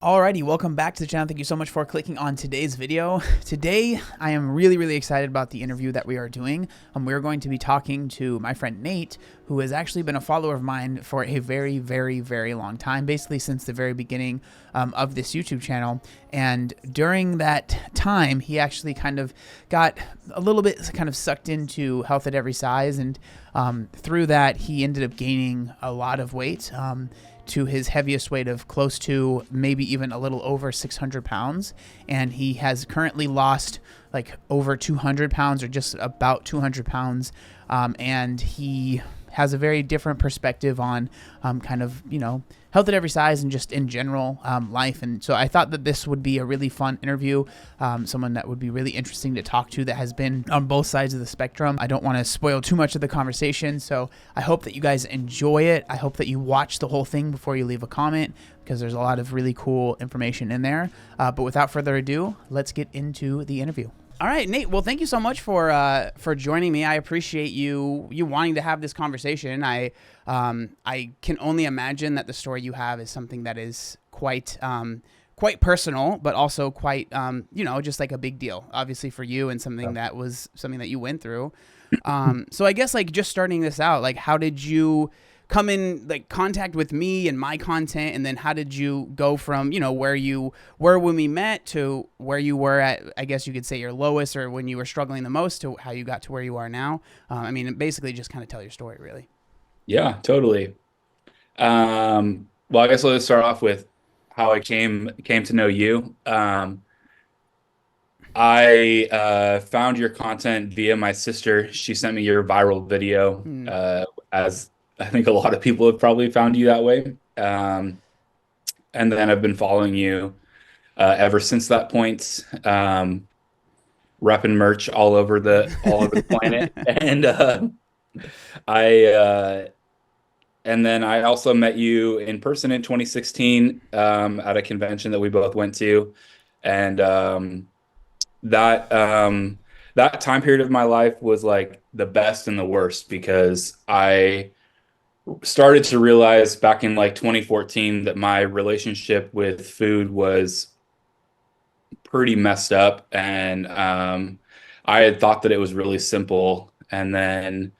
Alrighty, welcome back to the channel. Thank you so much for clicking on today's video. Today, I am really excited about the interview that we are doing. We're going to be talking to my friend Nate, who has actually been a follower of mine for a very long time, basically since the very beginning of this YouTube channel. And during that time, he actually kind of got a little bit kind of sucked into health at every size, and through that, he ended up gaining a lot of weight. To his heaviest weight of close to maybe even a little over 600 pounds. And he has currently lost like over 200 pounds or just about 200 pounds. And he has a very different perspective on kind of, health at every size and just in general life. And so I thought that this would be a really fun interview, someone that would be really interesting to talk to that has been on both sides of the spectrum. I don't want to spoil too much of the conversation, so I hope that you guys enjoy it. I hope that you watch the whole thing before you leave a comment, because there's a lot of really cool information in there. But without further ado, let's get into the interview. All right, Nate. Well, thank you so much for joining me. I appreciate you wanting to have this conversation. I can only imagine that the story you have is something that is quite personal, but also quite just like a big deal, obviously for you, and something that was something that you went through. So I guess like just starting this out, like how did you come in like contact with me and my content, and then how did you go from where you were when we met to where you were at, I guess you could say, your lowest, or when you were struggling the most, to how you got to where you are now? Basically just kind of tell your story, really. Yeah, totally. Well, I guess let's start off with how I came to know you. I found your content via my sister. She sent me your viral video, Mm. as I think a lot of people have probably found you that way. And then I've been following you ever since that point, repping merch all over the planet. I uh, And then I also met you in person in 2016 at a convention that we both went to, and that that time period of my life was like the best and the worst because I started to realize back in like 2014 that my relationship with food was pretty messed up, and I had thought that it was really simple, and then.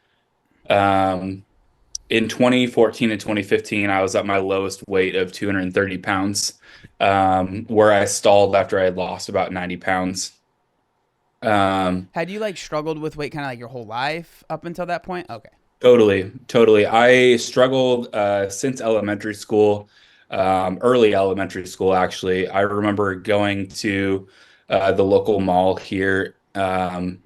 Um, in 2014 and 2015, I was at my lowest weight of 230 pounds, where I stalled after I had lost about 90 pounds. Um, Had you like struggled with weight kind of like your whole life up until that point? Okay. totally. I struggled since elementary school, early elementary school, actually. I remember going to the local mall here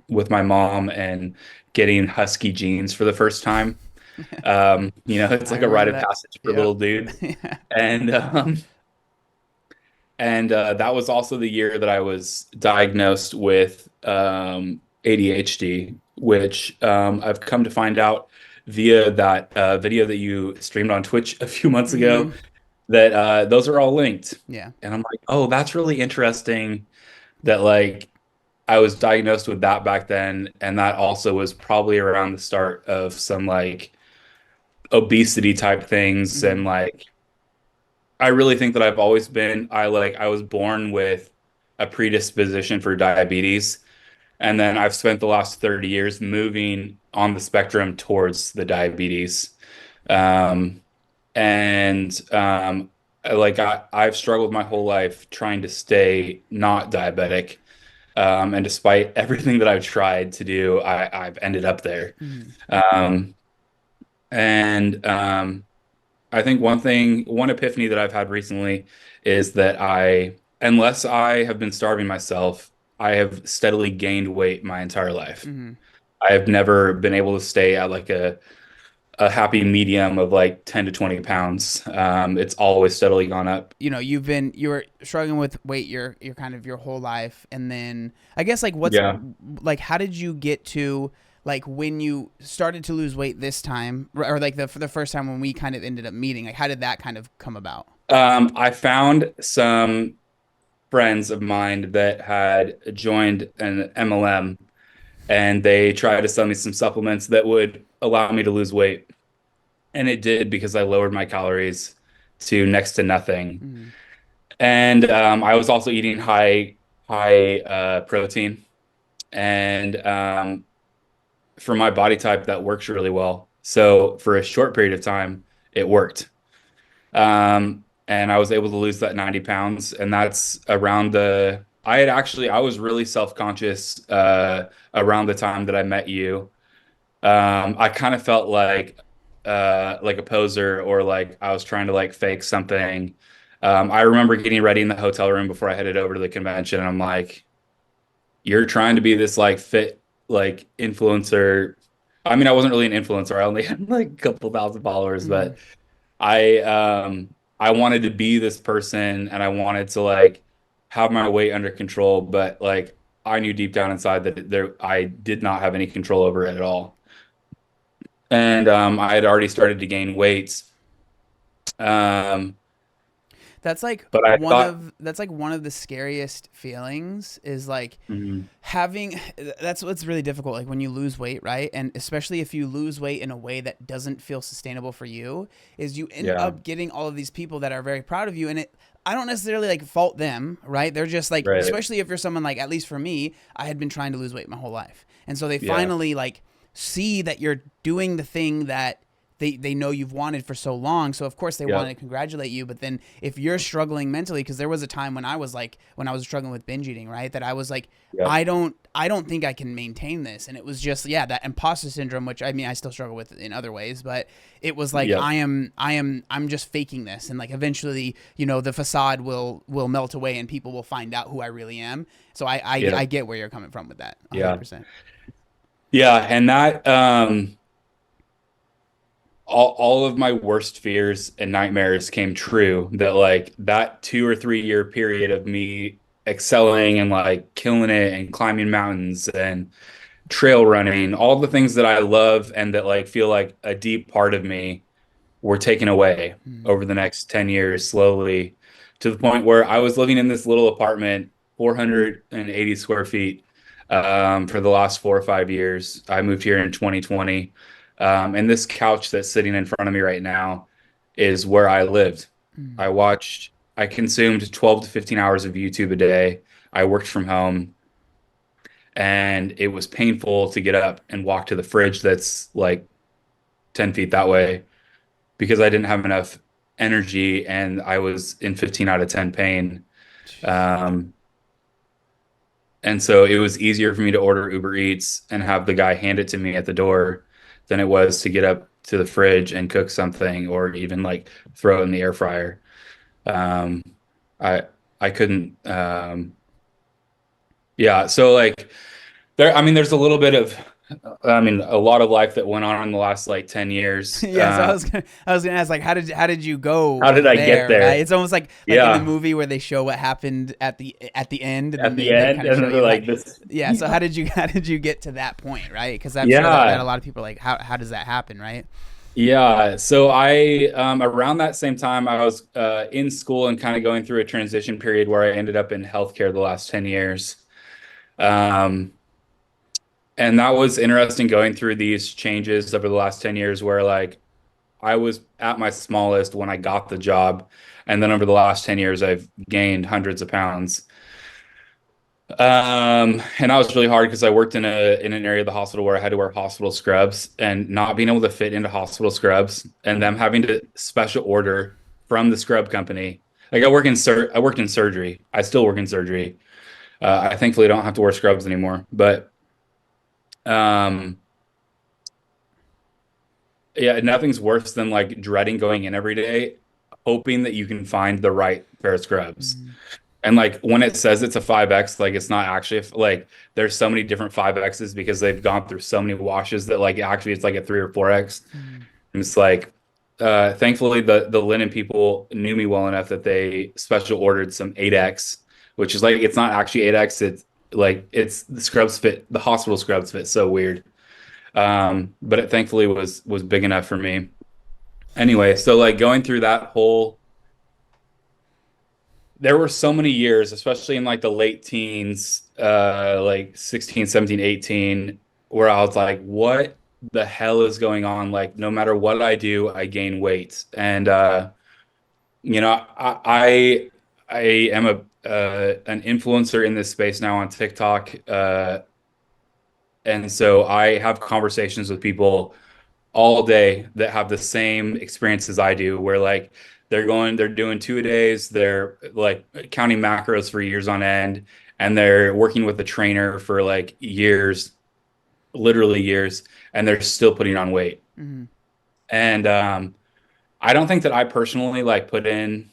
with my mom and getting husky jeans for the first time. It's I like a remember rite of that. passage for Yep. little dudes. Yeah. And that was also the year that I was diagnosed with ADHD, which I've come to find out via that video that you streamed on Twitch a few months Mm-hmm. ago that those are all linked. Yeah. And I'm like, oh, that's really interesting that like I was diagnosed with that back then, and that also was probably around the start of some like obesity type things. Mm-hmm. And like I really think that I was born with a predisposition for diabetes, and then I've spent the last 30 years moving on the spectrum towards the diabetes. Um, and I've struggled my whole life trying to stay not diabetic. And despite everything that I've tried to do, I've ended up there. Mm-hmm. Um, and I think one epiphany that I've had recently is that unless I have been starving myself, I have steadily gained weight my entire life. Mm-hmm. I have never been able to stay at like a happy medium of like 10 to 20 pounds. It's always steadily gone up. You were struggling with weight your kind of your whole life, and then I guess like Yeah. how did you get to like when you started to lose weight this time, or like for the first time when we kind of ended up meeting, like how did that kind of come about? I found some friends of mine that had joined an MLM, and they tried to sell me some supplements that would allow me to lose weight. And it did because I lowered my calories to next to nothing. Mm-hmm. And I was also eating high protein, and for my body type, that works really well. So for a short period of time, it worked. And I was able to lose that 90 pounds. And that's around I was really self-conscious around the time that I met you. I kind of felt like a poser, or like I was trying to like fake something. I remember getting ready in the hotel room before I headed over to the convention, and I'm like, you're trying to be this like fit like influencer. I mean, I wasn't really an influencer. I only had like a couple thousand followers, Mm. but I wanted to be this person, and I wanted to like have my weight under control, but like I knew deep down inside that I did not have any control over it at all. And I had already started to gain weight. Um, That's like but I thought, one of the scariest feelings is like mhm, having that's what's really difficult, like when you lose weight, right? And especially if you lose weight in a way that doesn't feel sustainable for you, is you end yeah, up getting all of these people that are very proud of you, and it I don't necessarily like fault them, right? They're just like, right, especially if you're someone like, at least for me, I had been trying to lose weight my whole life, and so they yeah, finally like see that you're doing the thing that they know you've wanted for so long. So of course they want yep, to congratulate you. But then if you're struggling mentally, because there was a time when I was like, when I was struggling with binge eating, right? That I was like, yep, I don't think I can maintain this. And it was just, yeah, that imposter syndrome, which I mean, I still struggle with in other ways, but it was like, yep, I'm just faking this. And like, eventually, you know, the facade will melt away and people will find out who I really am. So I yep, get where you're coming from with that yeah, 100%. yeah, and that all of my worst fears and nightmares came true. That like that 2 or 3 year period of me excelling and like killing it and climbing mountains and trail running, all the things that I love and that like feel like a deep part of me were taken away Mm, over the next 10 years slowly, to the point where I was living in this little apartment, 480 square feet, for the last 4 or 5 years. I moved here in 2020. And this couch that's sitting in front of me right now is where I lived. mm, I consumed 12 to 15 hours of YouTube a day. I worked from home, and it was painful to get up and walk to the fridge that's like 10 feet that way, because I didn't have enough energy and I was in 15 out of 10 pain. jeez. Um, and so it was easier for me to order Uber Eats and have the guy hand it to me at the door than it was to get up to the fridge and cook something, or even like throw it in the air fryer. Um, I I couldn't yeah, so like I mean, there's a little bit of, I mean, a lot of life that went on in the last like 10 years. Yeah, so I was gonna ask, like, how did you go How did I get there, right? there? It's almost like in the Yeah, movie where they show what happened at the end, and then at the they end, kind of and show then they're you how. like this. Yeah, so Yeah, how did you get to that point, right? Because I'm sure that a yeah, lot of people are like, how does that happen, right? yeah. So I, around that same time, I was in school and kind of going through a transition period where I ended up in healthcare the last 10 years. Um, and that was interesting, going through these changes over the last 10 years, where like I was at my smallest when I got the job. And then over the last 10 years, I've gained hundreds of pounds. And that was really hard because I worked in an area of the hospital where I had to wear hospital scrubs, and not being able to fit into hospital scrubs, and them having to special order from the scrub company. Like I worked in surgery. I still work in surgery. I thankfully don't have to wear scrubs anymore. But um, yeah, nothing's worse than like dreading going in every day, hoping that you can find the right pair of scrubs. Mm, And like when it says it's a 5X, like it's not actually like there's so many different 5Xs because they've gone through so many washes that like actually it's like a 3 or 4X. mm, And it's like thankfully the linen people knew me well enough that they special ordered some 8X, which is like it's not actually 8X, it's like it's the scrubs fit, the hospital scrubs fit so weird. But it thankfully was big enough for me. Anyway, so like going through that whole, there were so many years, especially in like the late teens, like 16, 17, 18, where I was like, what the hell is going on? Like, no matter what I do, I gain weight. And, you know, I am a an influencer in this space now on TikTok, and so I have conversations with people all day that have the same experience as I do, where like they're doing 2 days, they're like counting macros for years on end, and they're working with a trainer for like years, literally years, and they're still putting on weight. Mm-hmm. And I don't think that I personally like put in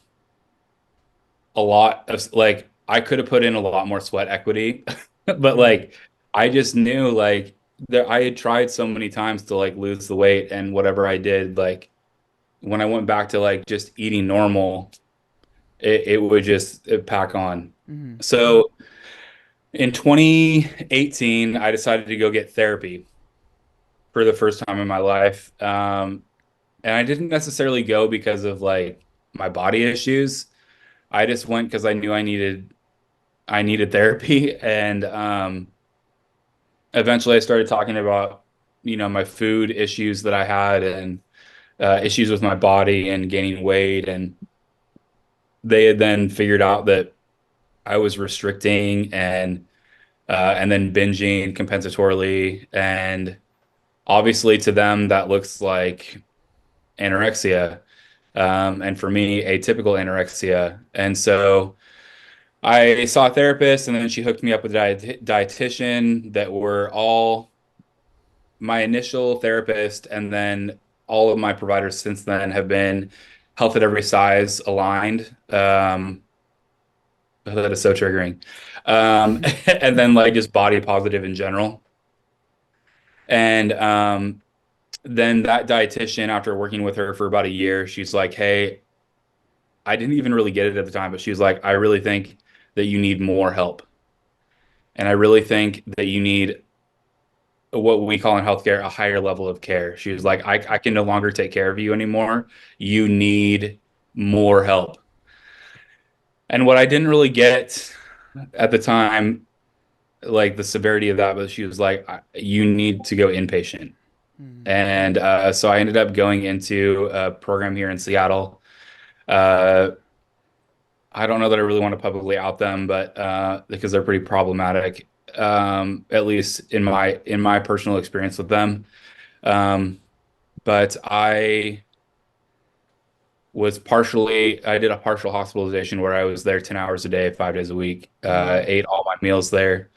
a lot of like I could have put in a lot more sweat equity, but Mm-hmm. like I just knew like there I had tried so many times to like lose the weight and whatever I did, like when I went back to like just eating normal, it would just pack on. Mm-hmm. So in 2018, I decided to go get therapy for the first time in my life. And I didn't necessarily go because of like my body issues. I just went because I knew I needed therapy. And eventually I started talking about, my food issues that I had and issues with my body and gaining weight. And they had then figured out that I was restricting and then binging compensatorily. And obviously to them, that looks like anorexia. And for me, atypical anorexia. And so I saw a therapist, and then she hooked me up with a dietitian that were all my initial therapist, and then all of my providers since then have been health at every size aligned. That is so triggering. And then like just body positive in general. And then that dietitian, after working with her for about a year, she's like, "Hey, I didn't even really get it at the time, but she was like, I really think that you need more help. And I really think that you need what we call in healthcare a higher level of care." She was like, I can no longer take care of you anymore. You need more help. And what I didn't really get at the time, like the severity of that, but she was like, you need to go inpatient. Mm-hmm. And so I ended up going into a program here in Seattle. Uh, I don't know that I really want to publicly out them, but because they're pretty problematic, at least in my personal experience with them. Um, but I did a partial hospitalization where I was there 10 hours a day, 5 days a week, Mm-hmm. ate all my meals there.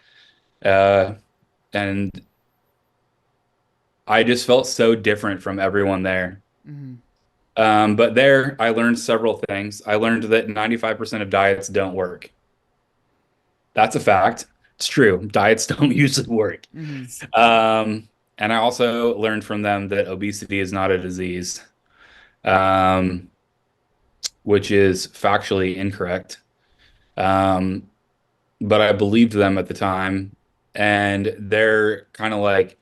Uh, and I just felt so different from everyone there. Mm-hmm. But there, I learned several things. I learned that 95% of diets don't work. That's a fact. It's true. Diets don't usually work. Mm-hmm. Um, and I also learned from them that obesity is not a disease, um, which is factually incorrect. Um, but I believed them at the time, and they're kind of like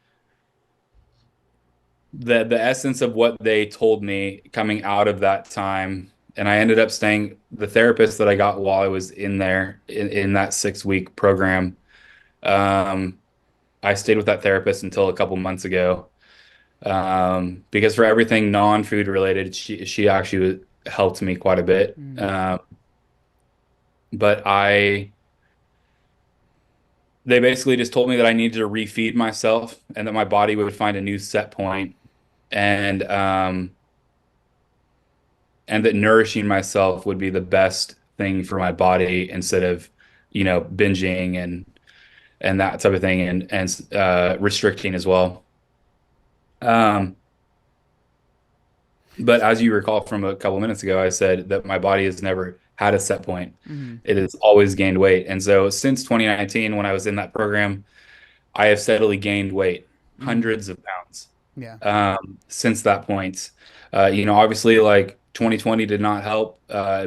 the essence of what they told me coming out of that time. And I ended up staying the therapist that I got while I was in there in that 6 week program. Um, I stayed with that therapist until a couple months ago. Because for everything non-food related, she actually helped me quite a bit. Mm-hmm. But they basically just told me that I needed to refeed myself and that my body would find a new set point, and and that nourishing myself would be the best thing for my body instead of, binging and that type of thing, and restricting as well. Um, But as you recall from a couple minutes ago, I said that my body has never had a set point. Mm-hmm. It has always gained weight. And so since 2019, when I was in that program, I have steadily gained weight, Mm-hmm. hundreds of pounds, Yeah. since that point. Obviously, like 2020 did not help,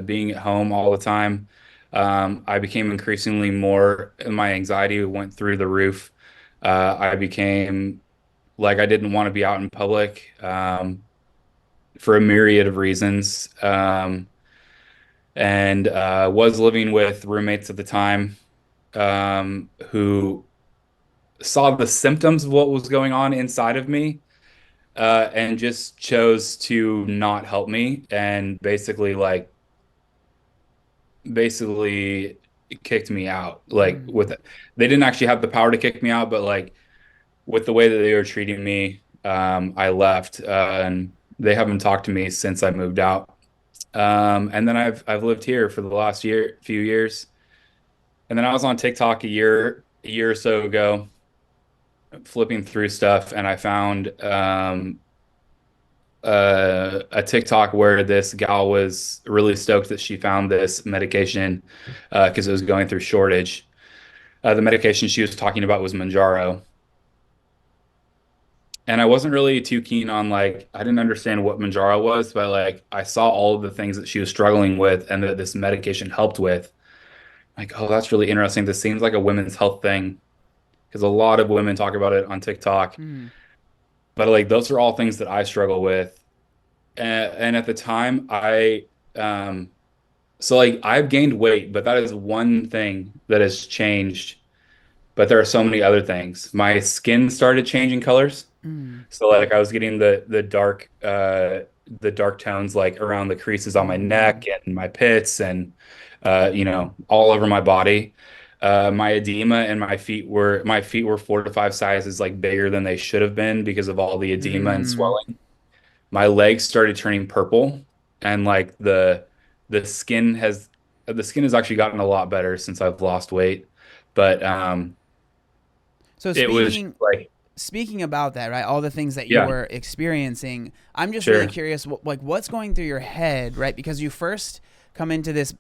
being at home all the time. I became increasingly my anxiety went through the roof. I became like I didn't want to be out in public. For a myriad of reasons. And was living with roommates at the time, who saw the symptoms of what was going on inside of me, and just chose to not help me and basically like basically kicked me out. Like Mm. with they didn't actually have the power to kick me out, but like with the way that they were treating me, I left, and they haven't talked to me since I moved out. And then I've lived here for the last few years. And then I was on TikTok a year or so ago, flipping through stuff, and I found a TikTok where this gal was really stoked that she found this medication because it was going through shortage. The medication she was talking about was Mounjaro. And I wasn't really too keen on like I didn't understand what Mounjaro was, but like I saw all of the things that she was struggling with and that this medication helped with. Like, oh, that's really interesting. This seems like a women's health thing because a lot of women talk about it on TikTok. Mm. But like those are all things that I struggle with. And at the time, um so like I've gained weight, but that is one thing that has changed. But there are so many other things. My skin started changing colors. Mm. So like I was getting the dark tones like around the creases on my neck Mm. and my pits and all over my body. My edema and my feet were 4 to 5 sizes like bigger than they should have been because of all the edema and Mm. swelling. My legs started turning purple and like the skin has the skin has actually gotten a lot better since I've lost weight. But So it was like speaking about that, right? All the things that you yeah, were experiencing, I'm just really sure. curious, like what's going through your head, right? Because you first come into this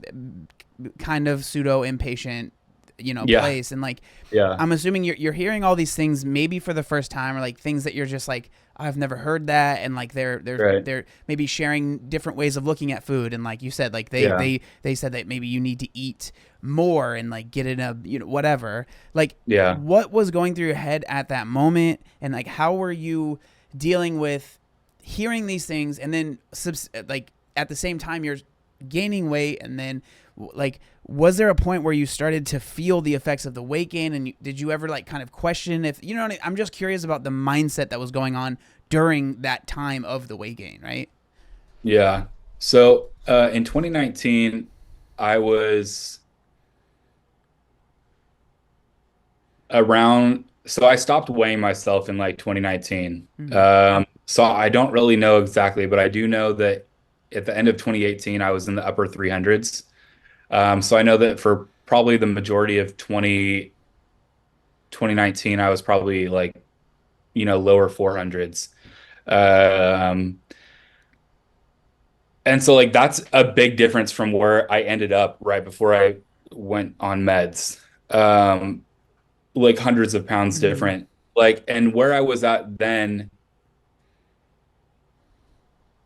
kind of pseudo impatient, Yeah. place, and like Yeah. I'm assuming you're hearing all these things maybe for the first time, or like things that you're just like, I've never heard that, and like Right. they're maybe sharing different ways of looking at food, and like you said, like Yeah. they said that maybe you need to eat more and like get in a whatever. Like Yeah. what was going through your head at that moment, and like how were you dealing with hearing these things, and then like at the same time you're gaining weight, and then like was there a point where you started to feel the effects of the weight gain, and did you ever like kind of question if you know what I mean? I'm just curious about the mindset that was going on during that time of the weight gain, right? Yeah. So in 2019, I was so I stopped weighing myself in like 2019. Mm. So I don't really know exactly, but I do know that at the end of 2018, I was in the upper 300s. So I know that for probably the majority of 2019, I was probably like, lower 400s. Um, And so like that's a big difference from where I ended up right before I went on meds. Um, like hundreds of pounds Mm. different. Like and where I was at then,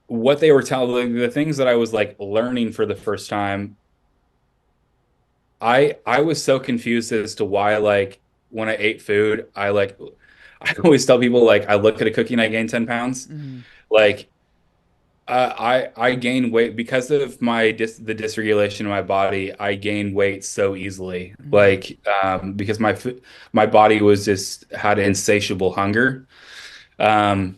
what they were telling the things that I was like learning for the first time, I was so confused as to why like when I ate food, I always tell people like I look at a cookie and I gain 10 pounds. Mm. Like I gain weight because of the dysregulation in my body. I gain weight so easily, Mm. like because my body was just had insatiable hunger, um,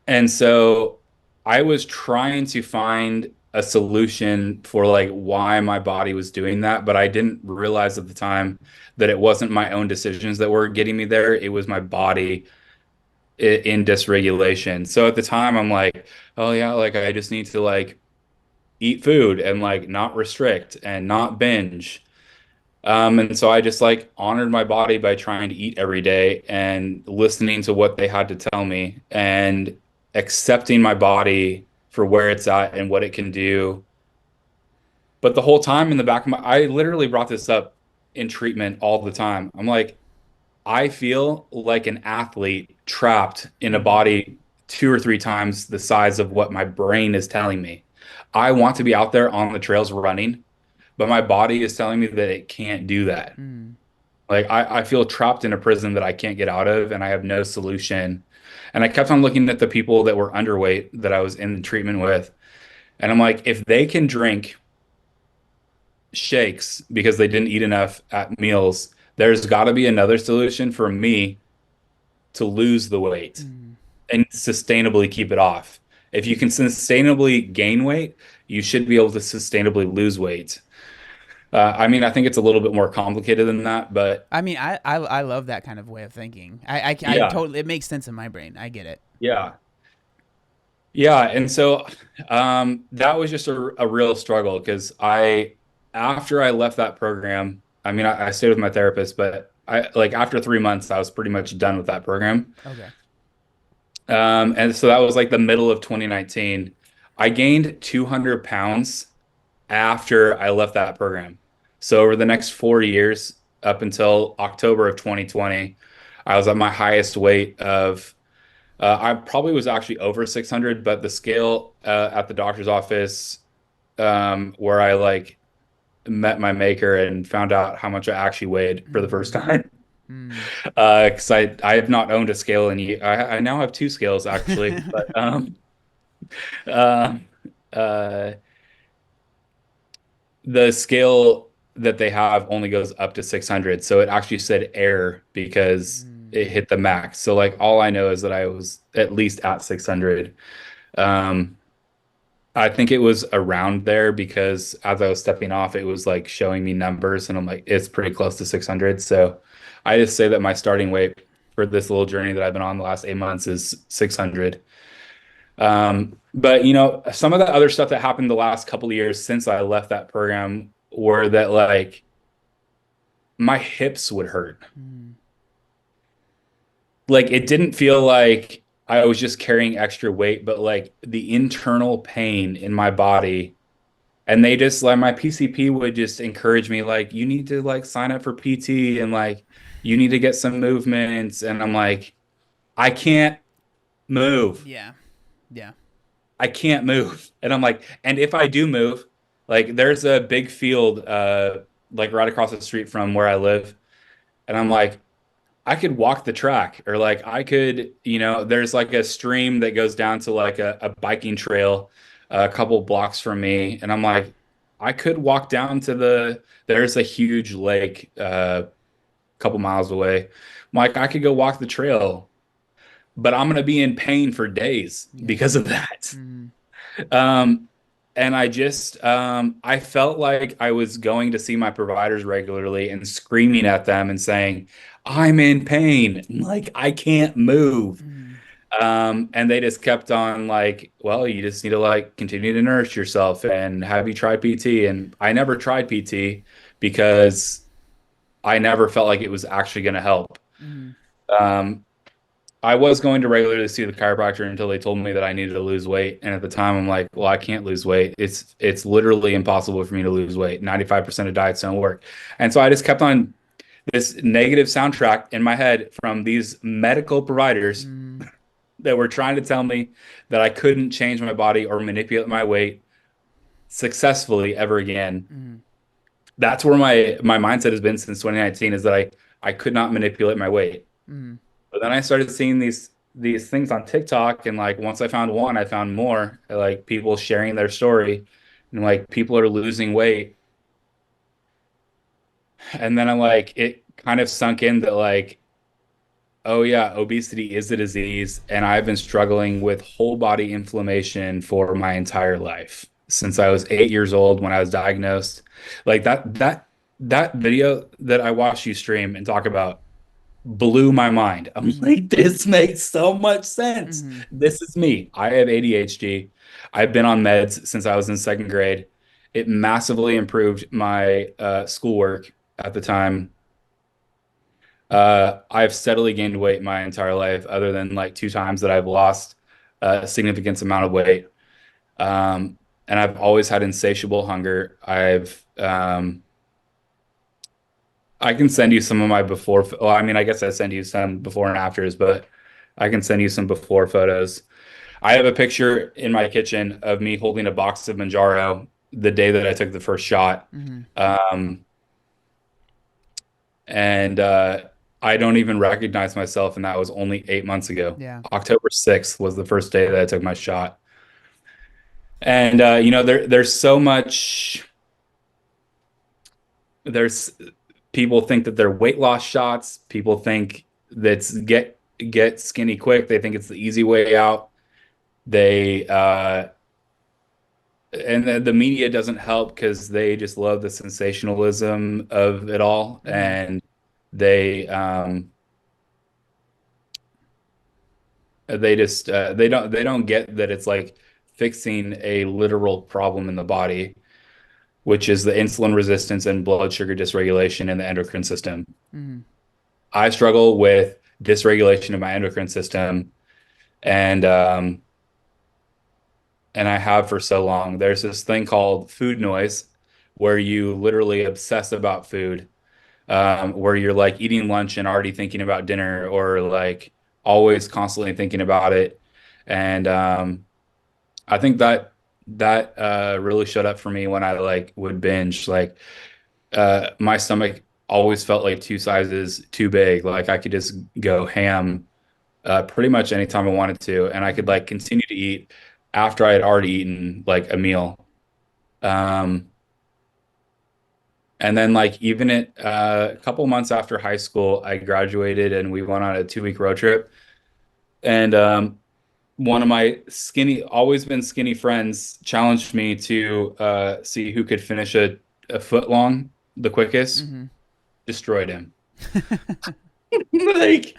and so I was trying to find a solution for like why my body was doing that, but I didn't realize at the time that it wasn't my own decisions that were getting me there. It was my body in dysregulation. So at the time, I'm like, oh yeah, like I just need to like eat food and like not restrict and not binge. And so I just like honored my body by trying to eat every day and listening to what they had to tell me and accepting my body for where it's at and what it can do. But the whole time in the back of I literally brought this up in treatment all the time. I'm like, I feel like an athlete trapped in a Mm. body 2 or 3 times the size of what my brain is telling me. I want to be out there on the trails running, but my body is telling me that it can't do that. Mm. Like I feel trapped in a prison that I can't get out of, and I have no solution. And I kept on looking at the people that were underweight that I was in treatment with, and I'm like, if they can drink shakes because they didn't eat enough at meals, there's got to be another solution for me to lose the weight Mm. and sustainably keep it off. If you can sustainably gain weight, you should be able to sustainably lose weight. I mean, I think it's a little bit more complicated than that, but I mean, I love that kind of way of thinking. I yeah, totally, it makes sense in my brain. I get it. yeah, yeah. And so that was just a real struggle because after I left that program, I mean, I stayed with my therapist, but I like after 3 months, I was pretty much done with that program. Okay. And so that was like the middle of 2019. I gained 200 pounds after I left that program. So over the next 4 years, up until October of 2020, I was at my highest weight of, I probably was actually over 600, but the scale at the doctor's office, where I like met my maker and found out how much I actually weighed for the first Mm, time. mm. Because I have not owned a scale in I now have two scales actually, but uh, uh, the scale that they have only goes up to 600. So it actually said error because Mm. it hit the max. So like all I know is that I was at least at 600. Um, I think it was around there because as I was stepping off, it was like showing me numbers and I'm like, it's pretty close to 600. So I just say that my starting weight for this little journey that I've been on the last 8 months is 600. But some of the other stuff that happened the last couple of years since I left that program were that like my hips would hurt. Mm. Like it didn't feel like I was just carrying extra weight, but like the internal pain in my body. And they just like my PCP would just encourage me, like, you need to like sign up for PT and like you need to get some movements. And I'm like, I can't move. Yeah. Yeah. I can't move. And I'm like, and if I do move, like there's a big field like right across the street from where I live. And I'm like, I could walk the track or like I could, there's like a stream that goes down to like a biking trail a couple blocks from me. And I'm like, I could walk down to there's a huge lake a couple miles away. I'm like, I could go walk the trail, but I'm going to be in pain for days Yeah. because of that. Mm. Um, and I felt like I was going to see my providers regularly and screaming at them and saying, I'm in pain. Like, I can't move. Mm. And they just kept on like, well, you just need to like continue to nourish yourself and have you tried PT? And I never tried PT because I never felt like it was actually going to help. Mm. Um, I was going to regularly see the chiropractor until they told me that I needed to lose weight. And at the time, I'm like, well, I can't lose weight. It's literally impossible for me to lose weight. 95% of diets don't work. And so I just kept on this negative soundtrack in my head from these medical providers Mm. that were trying to tell me that I couldn't change my body or manipulate my weight successfully ever again. Mm. That's where my mindset has been since 2019 is that I could not manipulate my weight. Mm. But then I started seeing these things on TikTok, and like once I found one, I found more, like people sharing their story, and like people are losing weight. And then I'm like, it kind of sunk in that like, oh yeah, obesity is a disease, and I've been struggling with whole body inflammation for my entire life since I was 8 years old when I was diagnosed. Like that video that I watched you stream and talk about blew my mind. I'm Mm. like, this makes so much sense. Mm. This is me. I have ADHD. I've been on meds since I was in second grade. It massively improved my schoolwork at the time. I've steadily gained weight my entire life, other than like two times that I've lost a significant amount of weight. And I've always had insatiable hunger. I can send you some of my before. Well, I mean, I guess I send you some before and afters, but I can send you some before photos. I have a picture in my kitchen of me holding a box of Mounjaro the day that I took the first shot. Mm. Um, and I don't even recognize myself, and that was only 8 months ago. Yeah. October 6th was the first day that I took my shot. And there's so much. There's people think that they're weight loss shots. People think that's get skinny quick. They think it's the easy way out. They and the media doesn't help because they just love the sensationalism of it all, Mm-hmm. and they um they don't get that it's like fixing a literal problem in the body, which is the insulin resistance and blood sugar dysregulation in the endocrine system. Mm-hmm. I struggle with dysregulation of my endocrine system, and I have for so long. There's this thing called food noise, where you literally obsess about food, where you're like eating lunch and already thinking about dinner, or like always constantly thinking about it. And I think that really showed up for me when I like would binge. Like my stomach always felt like two sizes too big. Like I could just go ham pretty much anytime I wanted to, and I could Mm-hmm. like continue to eat after I had already eaten like a meal. Um, and then like even a couple months after high school, I graduated and we went on a 2 week road trip. And one of my always been skinny friends challenged me to see who could finish a foot long the quickest. Mm-hmm. Destroyed him. Like,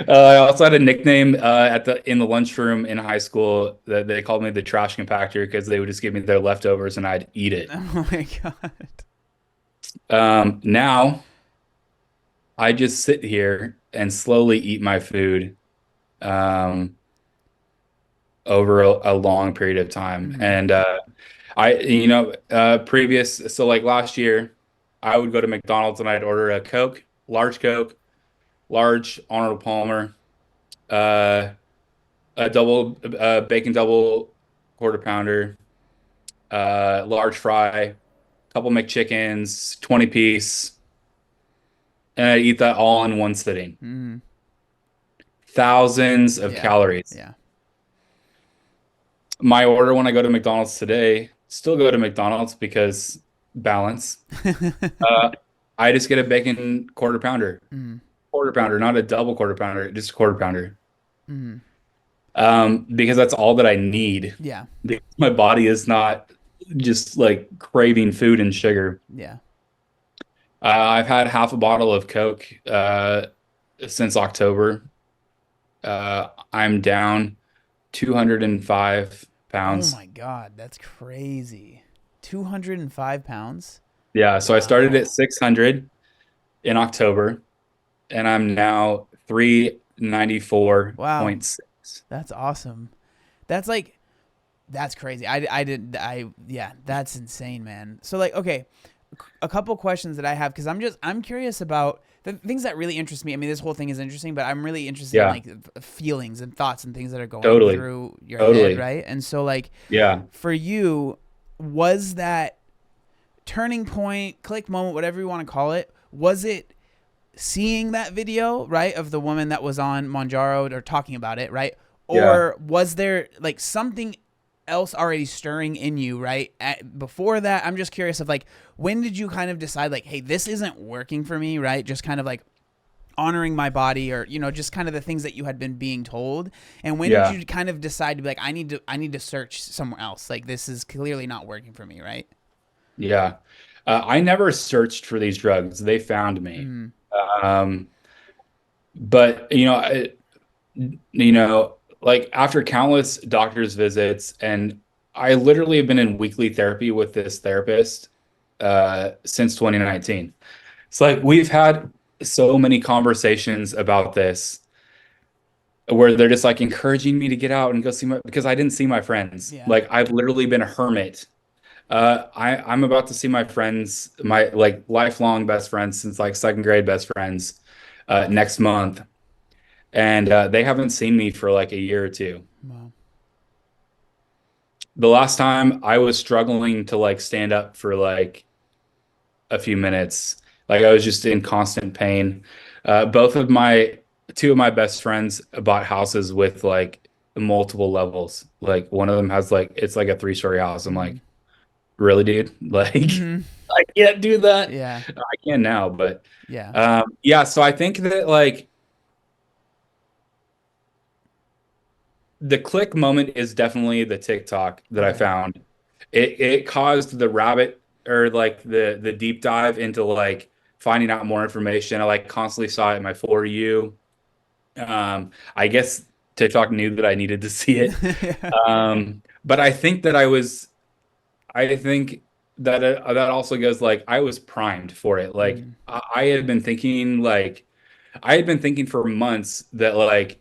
I also had a nickname at the in the lunchroom in high school that they called me the trash compactor because they would just give me their leftovers and I'd eat it. Oh my God. Now I just sit here and slowly eat my food um, over a long period of time. Mm-hmm. And previous, so like last year, I would go to McDonald's and I'd order a Coke, large Arnold Palmer, uh, a double bacon double quarter pounder, large fry, couple McChickens, 20 piece, and I'd eat that all in one sitting. Mm-hmm. Thousands of Yeah. calories. Yeah. My order when I go to McDonald's today, still go to McDonald's because balance. Uh, I just get a bacon Mm-hmm. quarter pounder, not a double quarter pounder, just a quarter pounder. Mm-hmm. Because that's all that I need. Yeah. Because my body is not just like craving food and sugar. Yeah. I've had half a bottle of Coke since October. I'm down 205 Oh pounds. my God. That's crazy. 205 pounds? Yeah, so I started at Wow. 600 in October, and I'm now Wow. 394.6. That's awesome. That's like, that's crazy. Yeah, that's insane, man. So, like, okay, a couple questions that I have because I'm curious about the things that really interest me. I mean, this whole thing is interesting, but I'm really interested in Yeah, like feelings and thoughts and things that are going totally. through your head, Totally. right? And so, like, Yeah. for you, was that turning point, click moment, whatever you want to call it? Was it seeing that video, right, of the woman that was on Mounjaro or talking about it, right? Yeah. Or was there like something else already stirring in you, right? Before that, I'm just curious of like, when did you kind of decide like, hey, this isn't working for me, right? Just kind of like honoring my body, or just kind of the things that you had been being told. And when did Yeah. you kind of decide to be like, I need to search somewhere else, like this is clearly not working for me, right? Yeah. I never searched for these drugs. They found me. Mm, Um, but like after countless doctor's visits, and I literally have been in weekly therapy with this therapist since 2019. It's like we've had so many conversations about this where they're just like encouraging me to get out and go see my because I didn't see my friends. yeah. Like I've literally been a hermit. I'm about to see my friends, my like lifelong best friends since like second grade best friends, next month, and they haven't seen me for like a year or two. Wow. The last time I was struggling to like stand up for like a few minutes, like I was just in constant pain. Both of my two of my best friends bought houses with like multiple levels. Like one of them has like it's like a 3-story house. I'm Mm-hmm. like, really, dude? Like, Mm-hmm. I can't do that. Yeah. I can now, but Yeah. yeah. So I think that like the click moment is definitely the TikTok that I Okay. found. it caused the rabbit or like the deep dive into like finding out more information. I like constantly saw it in my For You. I guess TikTok knew that I needed to see it. Yeah. But I think that that also goes like I was primed for it. Like Mm, I had been thinking like I had been thinking for months that like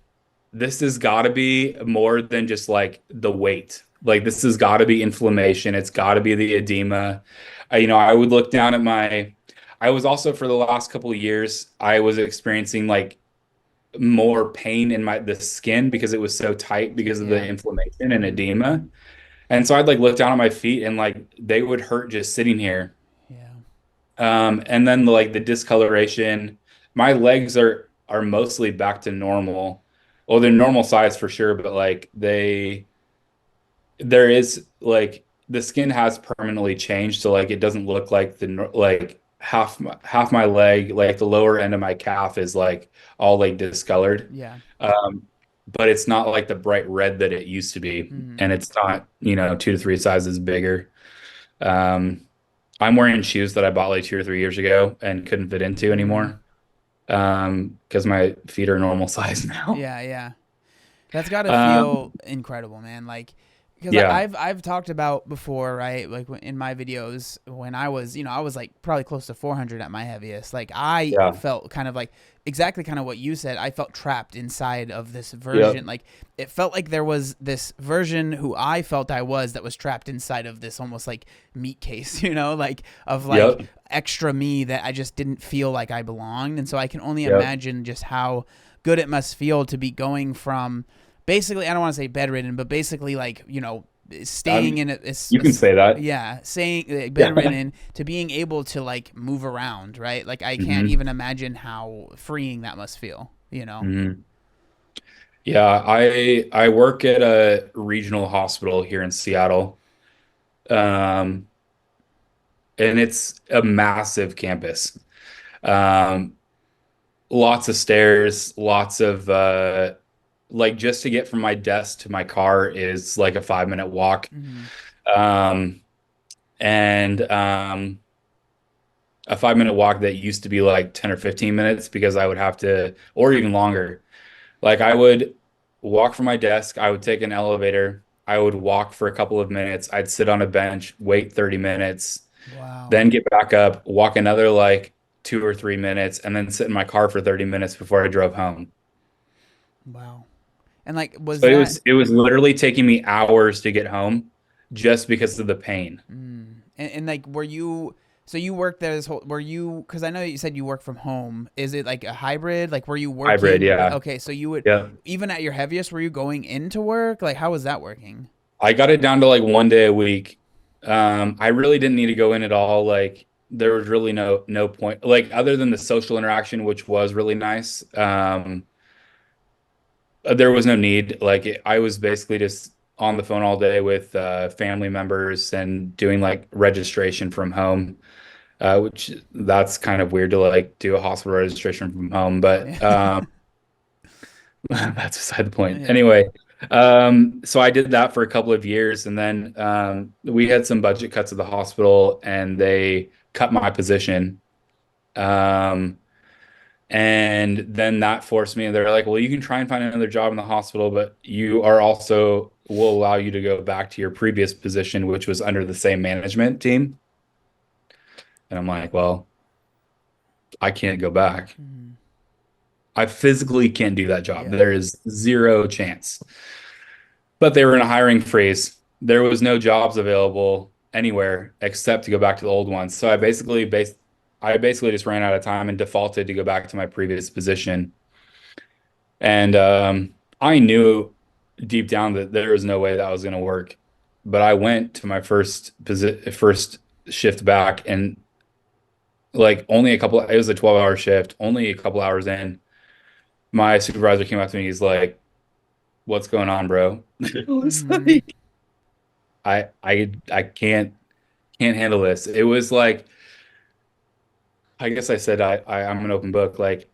this has got to be more than just like the weight. Like this has got to be inflammation. It's got to be the edema. I would look down at I was also for the last couple of years, I was experiencing like more pain in the skin because it was so tight because of the yeah. inflammation and Mm, edema. And so I'd like look down at my feet and like they would hurt just sitting here. yeah. And then like the discoloration, my legs are mostly back to normal. Well, they're normal size for sure, but like there is like the skin has permanently changed, so like it doesn't look like like half my leg, like the lower end of my calf is like all like discolored. Yeah. But it's not like the bright red that it used to be, Mm, and it's not, 2 to 3 sizes bigger. Um, I'm wearing shoes that I bought like 2 or 3 years ago and couldn't fit into mm, anymore. Because my feet are normal size now. yeah, yeah. That's got to Um, feel incredible, man. Like, because yeah, I've talked about before, right? Like in my videos when I was, I was like probably close to 400 at my heaviest. Like I yeah, felt kind of like exactly kind of what you said. I felt trapped inside of this yep, version. Like it felt like there was this version who I felt I was that was trapped inside of this almost like meat case, like of like yep, extra me that I just didn't feel like I belonged. And so I can only yep. imagine just how good it must feel to be going from basically I don't want to say bedridden, but basically like staying Um, in you can say that. yeah, saying like, Yeah. bedridden to being able to like move around, right? Like I can't hmm even imagine how freeing that must feel. hmm Yeah, I work at a regional hospital here in Seattle. Um, and it's a massive campus. Um, Lots of stairs, lots of like just to get from my desk to my car is like a 5 minute walk. Mm-hmm. Um, and a 5 minute walk that used to be like 10 or 15 minutes because I would have to, or even longer. Like I would walk from my desk, I would take an elevator, I would walk for a couple of minutes, I'd sit on a bench, wait 30 minutes, Wow. then get back up, walk another like 2 or 3 minutes, and then sit in my car for 30 minutes before I drove home. Wow. And like was So it that was it was literally taking me hours to get home just because of the pain. and like were you so you worked there this whole were you because I know you said you work from home. Is it like a hybrid? Like were you Hybrid, working yeah. okay, so you would Yeah. even at your heaviest were you going into work? Like how was that working? I got it down to like 1 day a week. I really didn't need to go in at all. Like there was really no point. Like other than the social interaction, which was really nice. There was no need. Like I was basically just on the phone all day with family members and doing like registration from home, which that's kind of weird to like do a hospital registration from home, but Yeah. that's beside the point. Yeah. Anyway, so I did that for a couple of years, and then we had some budget cuts at the hospital, and they cut my position. Um, and then that forced me, and they're like, well, you can try and find another job in the hospital, but you are also will allow you to go back to your previous position, which was under the same management team. And I'm like, well, I can't go back. Mhm. I physically can't do that job. Yeah. There is zero chance. But they were in a hiring freeze. There was no jobs available anywhere except to go back to the old ones. So I basically just ran out of time and defaulted to go back to my previous position. And I knew deep down that there was no way that was going to work. But I went to my first shift back, and like only it was a 12-hour shift, only a couple hours in, my supervisor came up to me. He's like, "What's going on, bro?" It was Mhm. like, I can't handle this. It was like, I guess I said I'm an open book. Like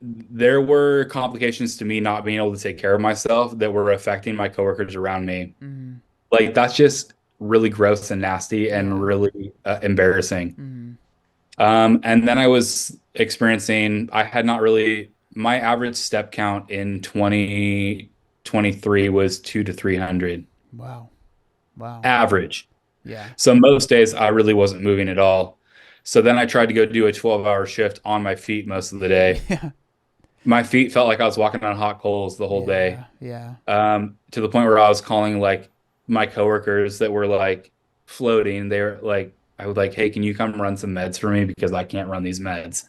there were complications to me not being able to take care of myself that were affecting my coworkers around me. Mhm. Like that's just really gross and nasty and Yeah. really embarrassing. Mm. And then I was experiencing, I had not really, my average step count in 2023 was 2 to 300 Wow. Wow. average. Yeah. So most days I really wasn't moving at all. So then I tried to go do a 12-hour shift on my feet most of the day. Yeah. My feet felt like I was walking on hot coals the whole day, Yeah. Yeah. to the point where I was calling like my coworkers that were like floating. They were like, I would like, hey, can you come run some meds for me because I can't run these meds.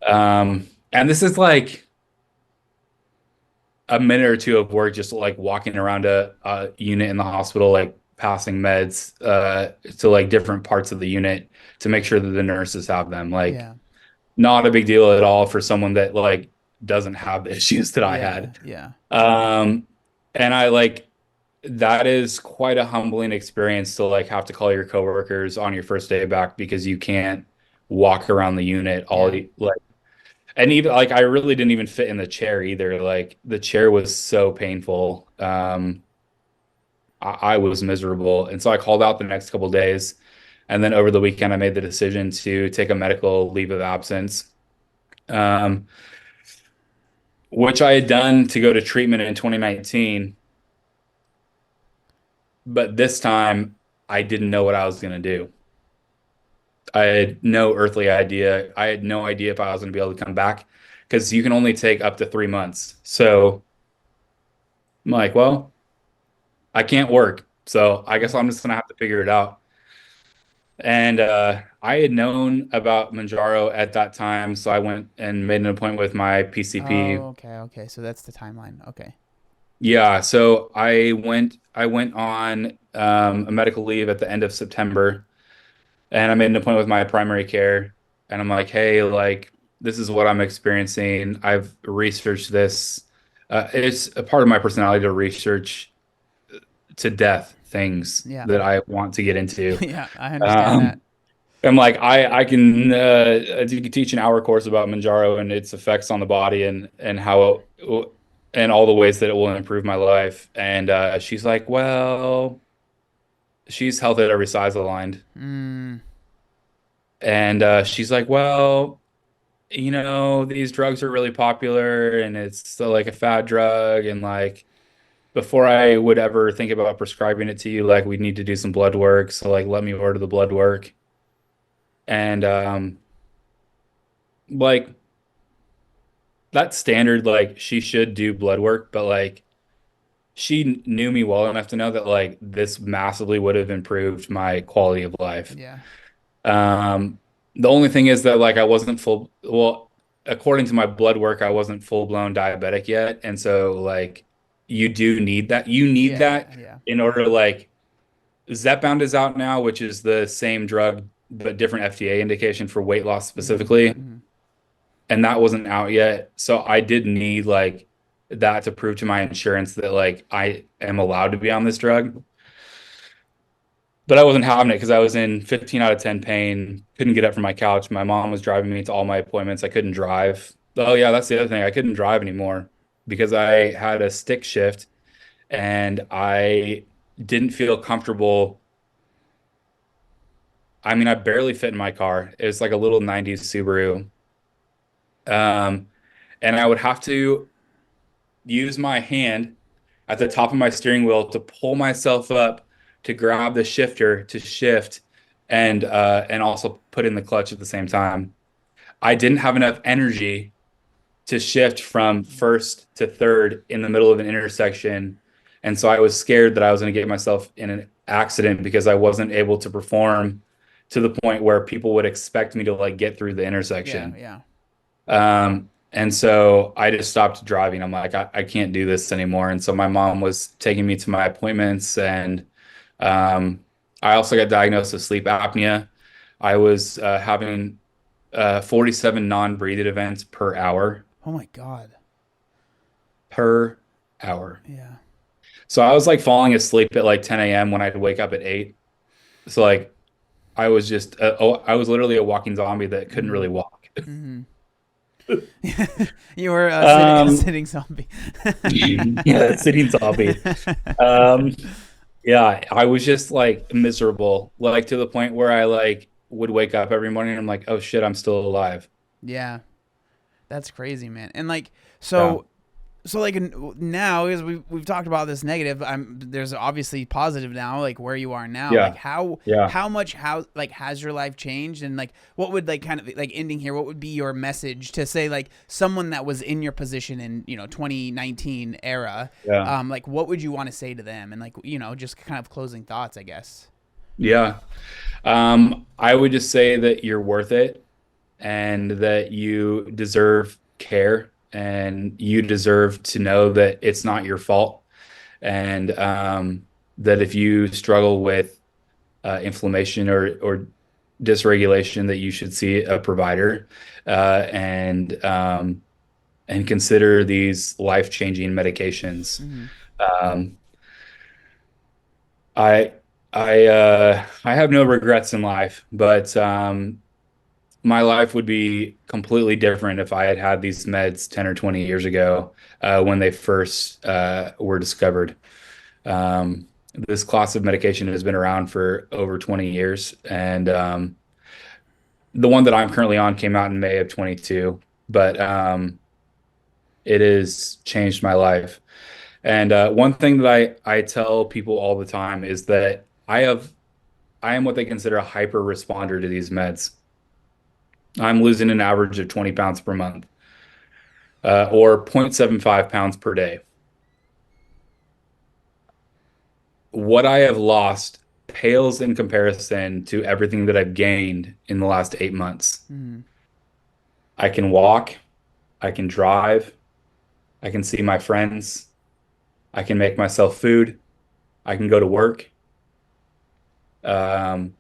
Mm. And this is like a minute or two of work, just like walking around a unit in the hospital, like passing meds to like different parts of the unit to make sure that the nurses have them. Like, Yeah. not a big deal at all for someone that like doesn't have the issues that I Yeah. had. Yeah. Um, and I like that is quite a humbling experience to like have to call your coworkers on your first day back because you can't walk around the unit all Yeah. like, and even like I really didn't even fit in the chair either. Like the chair was so painful. I was miserable. And so I called out the next couple of days. And then over the weekend, I made the decision to take a medical leave of absence, um, which I had done to go to treatment in 2019. But this time, I didn't know what I was going to do. I had no earthly idea. I had no idea if I was going to be able to come back because you can only take up to 3 months. So I'm like, well, I can't work. So I guess Yeah. I'm just going to have to figure it out. And I had known about Mounjaro at that time, so I went and made an appointment with my PCP. Oh, okay. Okay. So that's the timeline. Okay. Yeah, so I went on a medical leave at the end of September, and I made an appointment with my primary care, and I'm like, hey, like this is what I'm experiencing. I've researched this. It's a part of my personality to research to death things Yeah. that I want to get into. Yeah. I understand that. Um, I'm like, I can you can teach an hour course about Manjaro and its effects on the body and how and all the ways that it will improve my life. And she's like, well, she's health at every size aligned. Mm. And she's like, well, you know, these drugs are really popular and it's so, like a fad drug. And like, before I would ever think about prescribing it to you, like, we need to do some blood work. So, like, let me order the blood work. And like, that's standard. Like, she should do blood work, but like, she knew me well enough to know that like this massively would have improved my quality of life. Yeah. Um, the only thing is that like I wasn't full, well, according to my blood work, I wasn't full blown diabetic yet. And so like you do need that. You need that Yeah. Yeah. in order to like Zepbound is out now, which is the same drug but different FDA indication for weight loss Mm-hmm. specifically. Mm-hmm. And that wasn't out yet. So I did need like that to prove to my insurance that like I am allowed to be on this drug. But I wasn't having it because I was in 15 out of 10 pain, couldn't get up from my couch. My mom was driving me to all my appointments. I couldn't drive. Oh yeah, that's the other thing. I couldn't drive anymore because I had a stick shift and I didn't feel comfortable. I mean, I barely fit in my car. It was like a little 90s Subaru. Um, and I would have to use my hand at the top of my steering wheel to pull myself up to grab the shifter to shift and also put in the clutch at the same time. I didn't have enough energy to shift from first to third in the middle of an intersection. And so I was scared that I was going to get myself in an accident because I wasn't able to perform to the point where people would expect me to like get through the Yeah. intersection. Yeah. And so I just stopped driving. I'm like, I can't do this anymore. And so my mom was taking me to my appointments, and um, I also got diagnosed with sleep apnea. I was having 47 non-breathed events per hour, Oh my God. per hour. Yeah. So I was like falling asleep at like 10 a.m. when I'd wake up at 8. So like I was just, I was literally a walking zombie that couldn't Mm-hmm. really walk. Mm-hmm. You were a a Um, sitting zombie. yeah, sitting zombie. Um, Yeah, I was just like miserable, like to the point where I like would wake up every morning and I'm like, oh shit, I'm still alive. Yeah, that's crazy, man. And like, Yeah. so like now, as we've talked about this negative, there's obviously positive now, like where you are now. Like Yeah. Yeah. how like has your life changed, and like what would, like, kind of like ending here, what would be your message to, say, like someone that was in your position in 2019 era, Yeah. like what would you want to say to them, and like just kind of closing thoughts, I guess. Yeah. I would just say that you're worth it and that you deserve care and you deserve to know that it's not your fault. And that if you struggle with inflammation or dysregulation, that you should see a provider and consider these life-changing medications. Mm-hmm. Um, I I have no regrets in life, but my life would be completely different if I had had these meds 10 or 20 years ago when they first were discovered. Um, this class of medication has been around for over 20 years, and the one that I'm currently on came out in May of 22, but it has changed my life. And one thing that I tell people all the time is that I am what they consider a hyper responder to these meds. I'm losing an average of 20 pounds per month, or 0.75 pounds per day. What I have lost pales in comparison to everything that I've gained in the last 8 months. Mm-hmm. I can walk, I can drive, I can see my friends, I can make myself food, I can go to work, um,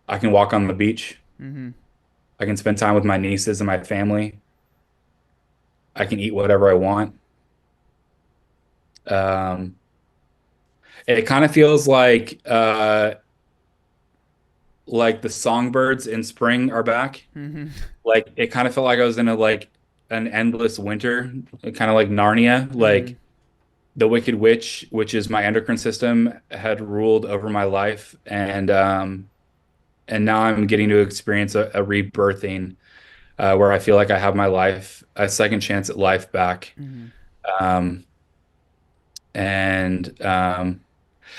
I can walk on the beach, Mm-hmm. I can spend time with my nieces and my family, I can eat whatever I want. Um, it kind of feels like the songbirds in spring are back. Mm-hmm. Like it kind of felt like I was in a like an endless winter, kind of like Narnia. Mm-hmm. Like the Wicked Witch, which is my endocrine system, had ruled over my life, and now I'm getting to experience a rebirthing where I feel like I have my life, a second chance at life back. Mm-hmm. Um, and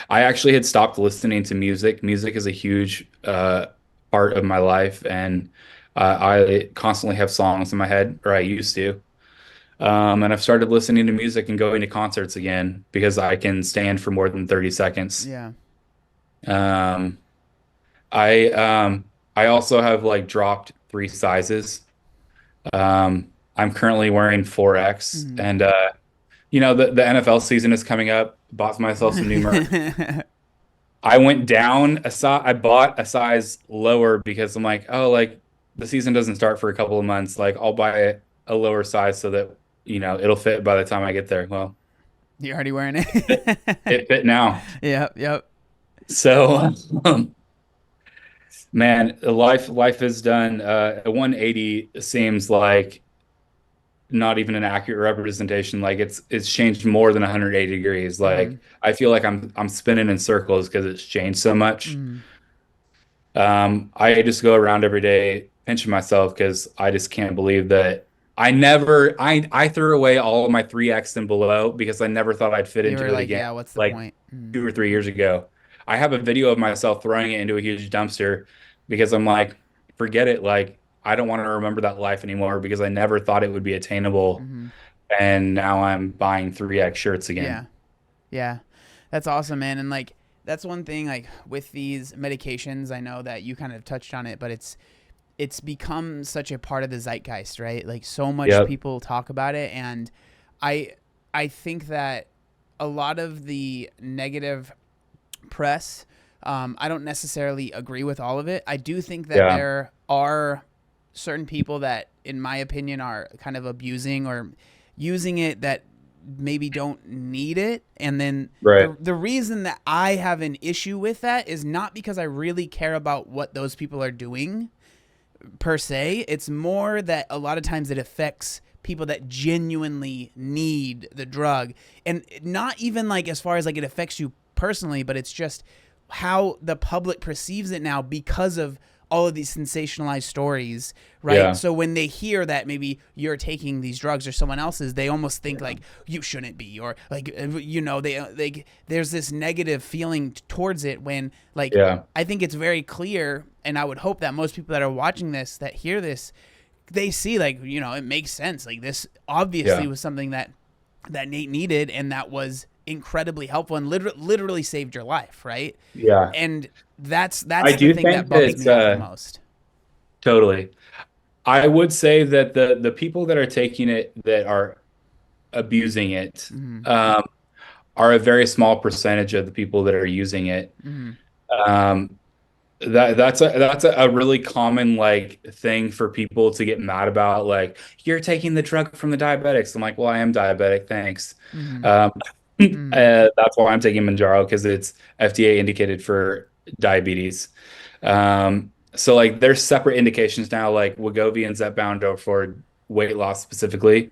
I actually had stopped listening to music. Music is a huge part of my life, and I constantly have songs in my head, or I used to. And I've started listening to music and going to concerts again because I can stand for more than 30 seconds. Yeah. Um, I also have like dropped 3 sizes. I'm currently wearing 4X, and the NFL season is coming up. Bought myself some new merch. Mm-hmm. I went down a size. I bought a size lower because I'm like, oh, like the season doesn't start for a couple of months. Like I'll buy a lower size so that it'll fit by the time I get there. Well, You're already wearing it, it. it fit now. Yep. Yep. So, man, life has done a 180 seems like not even an accurate representation. Like it's changed more than 180 degrees. Mm-hmm. Like I feel like I'm spinning in circles because it's changed so much. Mm-hmm. I just go around every day pinching myself because I just can't believe that I threw away all of my 3X and below because I never thought I'd fit You into were it like, again. yeah, what's the Like point? Mm-hmm. 2 or 3 years ago. I have a video of myself throwing it into a huge dumpster because I'm like, forget it. Like I don't want to remember that life anymore because I never thought it would be attainable. Mm-hmm. And now I'm buying 3X shirts Yeah. again. Yeah. That's awesome, man. And like, that's one thing, like with these medications, I know that you kind of touched on it, but it's become such a part of the zeitgeist, right? Like so much Yep. people talk about it, and I I think that a lot of the negative press, I don't necessarily agree with all of it. I do think that Yeah. there are certain people that, in my opinion, are kind of abusing or using it that maybe don't need it. And then Right. the reason that I have an issue with that is not because I really care about what those people are doing per se. It's more that a lot of times it affects people that genuinely need the drug, and not even like as far as like it affects you personally, but it's just how the public perceives it now because of all of these sensationalized stories, right? Yeah. So when they hear that maybe you're taking these drugs or someone else's, they almost think like you shouldn't be, or like they there's this negative feeling towards it when like Yeah. I think it's very clear, and I would hope that most people that are watching this that hear this, they see like it makes sense. Like this obviously Yeah. was something that Nate needed, and that was incredibly helpful and literally saved your life, right? Yeah. And I that's the do thing think that that bums it's me out the most. totally. I would say that the people that are taking it that are abusing it Mm-hmm. um, are a very small percentage of the people that are using it. Mm-hmm. Um, that's a really common like thing for people to get mad about. Like, you're taking the drug from the diabetics. I'm like, well, I am diabetic, thanks. Mm-hmm. Um, Mm-hmm. that's why I'm taking Mounjaro because it's FDA indicated for diabetes. So like there's separate indications now, like Wegovy and Zepbound for weight loss specifically.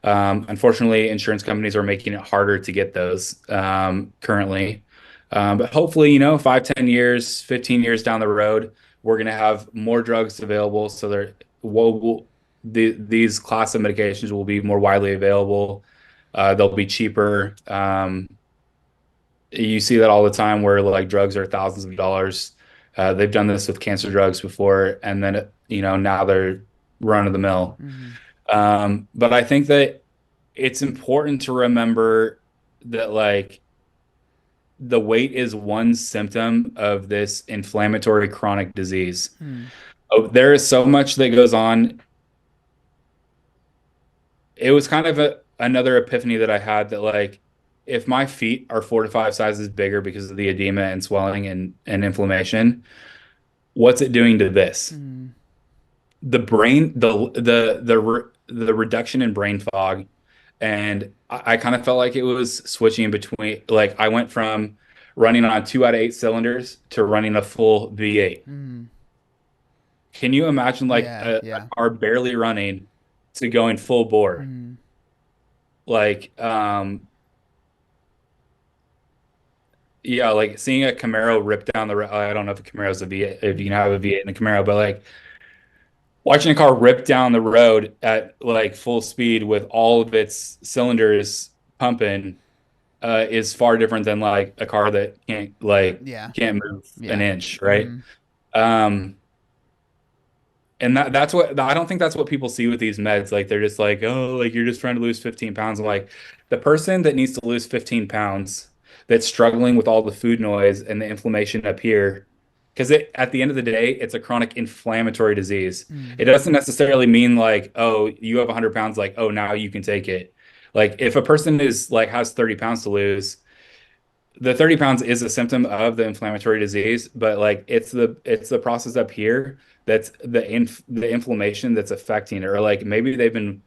Unfortunately, insurance companies are making it harder to get those currently. But hopefully, 5, 10 years, 15 years down the road, we're going to have more drugs available. So these class of medications will be more widely available. They'll be cheaper. You see that all the time where like drugs are thousands of dollars. They've done this with cancer drugs before, and then now they're run of the mill. Mm-hmm. But I think that it's important to remember that like the weight is one symptom of this inflammatory chronic disease. Mm-hmm. Oh, there is so much that goes on. It was kind of another epiphany that I had that like if my feet are 4 to 5 sizes bigger because of the edema and swelling and inflammation, what's it doing to this? Mm-hmm. The brain, the reduction in brain fog. And I kind of felt like it was switching between, like, I went from running on 2 out of 8 cylinders to running a full V8. Mm-hmm. Can you imagine, like, Yeah, a yeah. car barely running to going full bore? Mm-hmm. Like, yeah, like seeing a Camaro rip down the road. I don't know if a Camaro's a V8, if you can have a V8 in a Camaro, but like, watching a car rip down the road at like full speed with all of its cylinders pumping is far different than like a car that Yeah, can't move an yeah. inch, right? Mm-hmm. Um, and that's what I don't think that's what people see with these meds. Like they're just like, oh, like you're just trying to lose 15 pounds. I'm like, the person that needs to lose 15 pounds that's struggling with all the food noise and the inflammation up here, because at the end of the day, it's a chronic inflammatory disease. Mm-hmm. It doesn't necessarily mean like, oh, you have 100 pounds, like, oh, now you can take it. Like if a person is like has 30 pounds to lose, the 30 pounds is a symptom of the inflammatory disease, but like it's the process up here that's the inflammation that's affecting it. Or like maybe they've been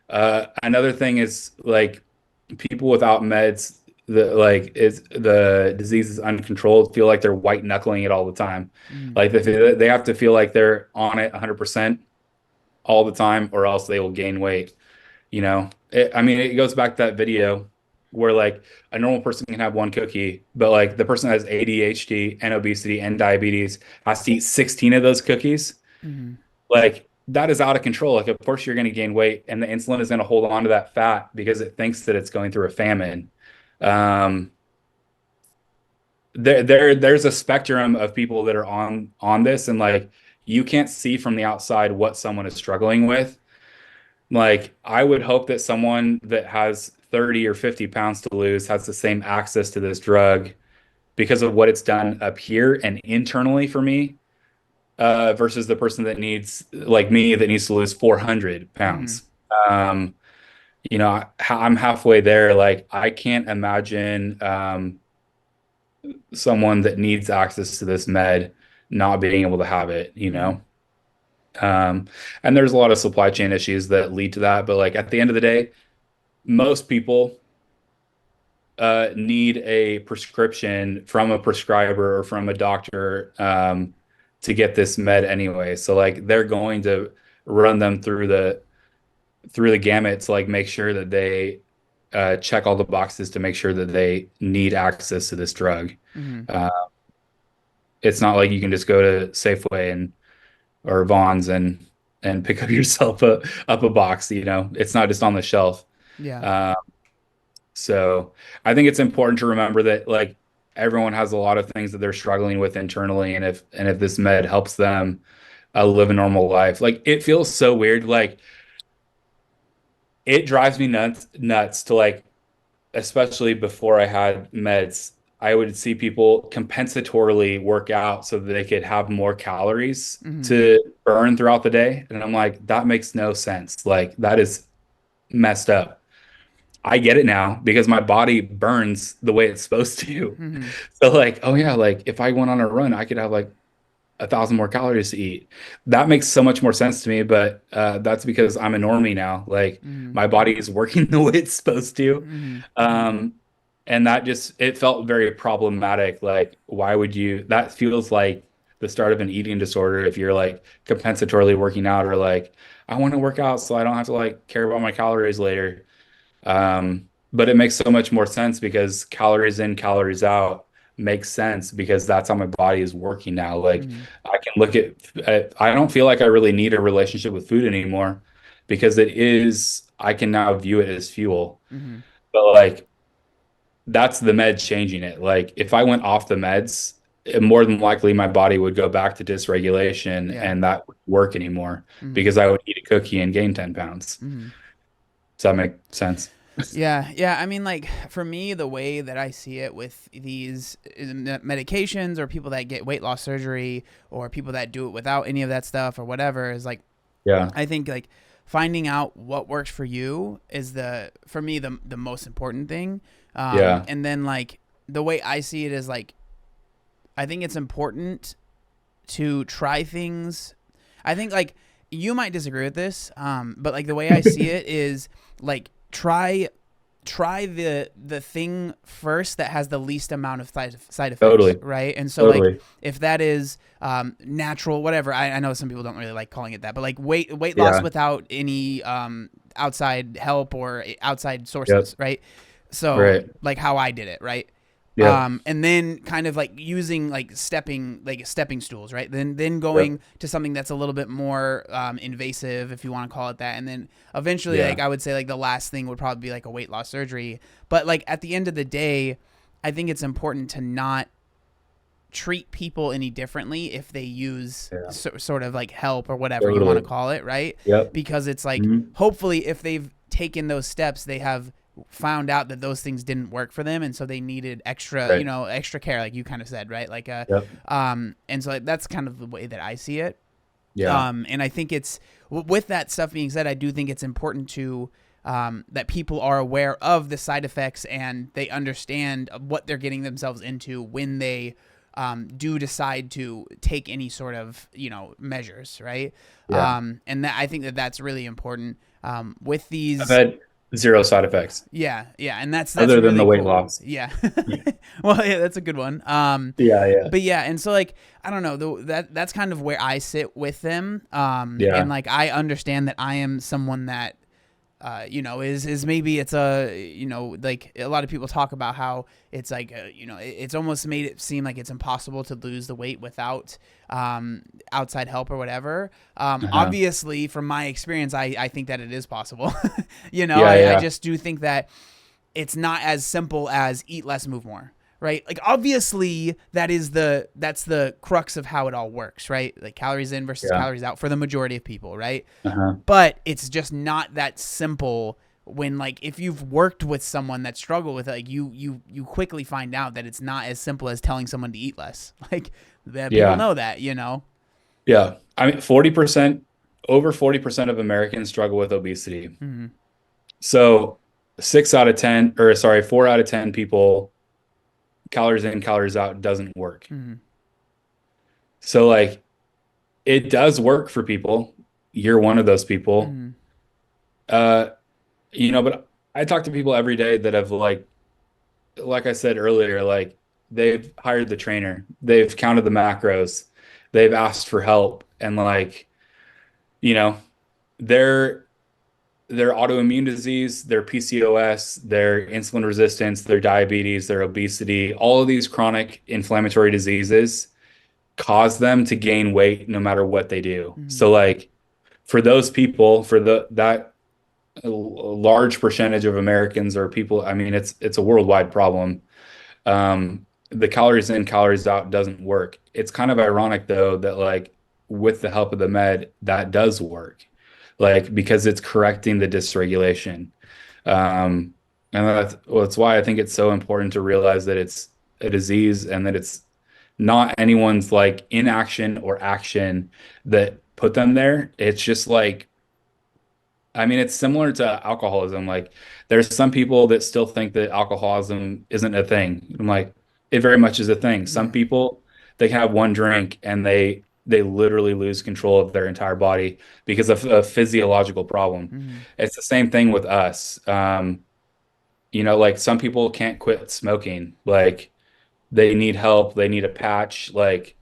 another thing is like people without meds, the disease is uncontrolled, feel like they're white knuckling it all the time. Mm-hmm. Like they have to feel like they're on it 100% all the time, or else they will gain weight. I mean, it goes back to that video where like a normal person can have one cookie, but like the person that has ADHD and obesity and diabetes has to eat 16 of those cookies. Mm-hmm. Like that is out of control. Like of course you're going to gain weight, and the insulin is going to hold on to that fat because it thinks that it's going through a famine. Um, there's a spectrum of people that are on this, and like you can't see from the outside what someone is struggling with. Like, I would hope that someone that has 30 or 50 pounds to lose has the same access to this drug because of what it's done up here and internally for me, versus the person that needs, like me, that needs to lose 400 Mm-hmm. pounds. Um, I'm halfway there. Like, I can't imagine someone that needs access to this med not being able to have it, you Mm-hmm. know? Um, and there's a lot of supply chain issues that lead to that. But like at the end of the day, most people need a prescription from a prescriber or from a doctor to get this med anyway. So like they're going to run them through the gamut to like make sure that they check all the boxes to make sure that they need access to this drug. Hmm. Uh, it's not like you can just go to Safeway and or Vaughn's and pick up yourself a box, you know. It's not just on the shelf. Yeah. Uh, so I think it's important to remember that like everyone has a lot of things that they're struggling with internally, and if this med helps them live a normal life, like it feels so weird. Like it drives me nuts to like, especially before I had meds, I would see people compensatorily work out so that they could have more calories Hmm. to burn throughout the day. And I'm like, that makes no sense. Like, that is messed up. I get it now because my body burns the way it's supposed to. Hmm. So, like, oh yeah, like if I went on a run, I could have like 1,000 more calories to eat. That makes so much more sense to me, but that's because I'm a normie now. Like Hmm. my body is working the way it's supposed to. Hmm. Um, and that just it felt very problematic. Like, why would you? That feels like the start of an eating disorder if you're like compensatorily working out or like, I want to work out so I don't have to like care about my calories later. But it makes so much more sense because calories in, calories out makes sense because that's how my body is working now. Like Hmm. I can look I don't feel like I really need a relationship with food anymore because I can now view it as fuel. Hmm. But like that's the med changing it. Like if I went off the meds, more than likely my body would go back to dysregulation Yeah. and that would work anymore Hmm. because I would eat a cookie and gain 10 pounds. Hmm. Does that make sense? Yeah, yeah. I mean, like for me, the way that I see it with these medications or people that get weight loss surgery or people that do it without any of that stuff or whatever is like Yeah. I think like finding out what works for you is the for me the most important thing. Yeah. And then like the way I see it is like I think it's important to try things. I think like you might disagree with this, but like the way I see it is like try the thing first that has the least amount of side effects, Totally. right? And so like Totally. if that is natural, whatever. I know some people don't really like calling it that, but like weight loss Yeah. without any outside help or outside Yep. sources, right? So Right. like how I did it, right? Yep. And then kind of like using like stepping stools, right? Then Yep. going to something that's a little bit more invasive, if you want to call it that, and then eventually, like Yeah. I would say, like the last thing would probably be like a weight loss surgery. But like at the end of the day, I think it's important to not treat people any differently if they use Yeah. sort of like help or whatever you want to Totally. call it, right? Yep. Because it's like Mhm. hopefully if they've taken those steps, they have found out that those things didn't work for them and so they needed extra, Right. extra care like you kind of said, right? Like Yep. and so like, that's kind of the way that I see it. Yeah. And I think it's with that stuff being said, I do think it's important to that people are aware of the side effects and they understand what they're getting themselves into when they do decide to take any sort of measures, right? Yeah. And that I think that that's really important with I've these. had zero side effects Yeah, yeah, and that's other than the really weight cool. loss. Yeah, Yeah. well, yeah, that's a good one. Yeah. Yeah. But yeah, and so like I don't know, that's kind of where I sit with them. And Yeah. like I understand that I am someone that is maybe it's a like a lot of people talk about how it's like it's almost made it seem like it's impossible to lose the weight without outside help or whatever. Uh-huh. Obviously, from my experience, I think that it is possible. Yeah. I Yeah. just do think that it's not as simple as eat less, move more. Right? Like obviously that's the crux of how it all works, right? Like calories in versus Yeah. calories out for the majority of people, right? Uh-huh. But it's just not that simple when like if you've worked with someone that struggled with it, like you quickly find out that it's not as simple as telling someone to eat less. Like that people Yeah. know that. Yeah. I mean, 40%, over 40% of Americans struggle with obesity. Mm-hmm. So 6 out of 10, or sorry, 4 out of 10 people, calories in, calories out doesn't work. Mm-hmm. So like it does work for people. You're one of those people. Mm-hmm. Uh, but I talk to people every day that have like I said earlier, like they've hired the trainer, they've counted the macros, they've asked for help, and like, you know, they're their autoimmune disease, their PCOS, their insulin resistance, their diabetes, their obesity, all of these chronic inflammatory diseases cause them to gain weight no matter what they do. Mm-hmm. So like for those people, for the that large percentage of Americans or people, I mean it's a worldwide problem. The calories in, calories out doesn't work. It's kind of ironic though that like with the help of the med, that does work. Like because it's correcting the dysregulation. Um, and that's why I think it's so important to realize that it's a disease and that it's not anyone's like inaction or action that put them there. It's just like, I mean, it's similar to alcoholism. Like, there's some people that still think that alcoholism isn't a thing. I'm like, it very much is a thing. Some Yeah. people, they have one drink and they literally lose control of their entire body because of a physiological problem. Mm-hmm. It's the same thing with us. Like some people can't quit smoking. Like they need help, they need a patch. Like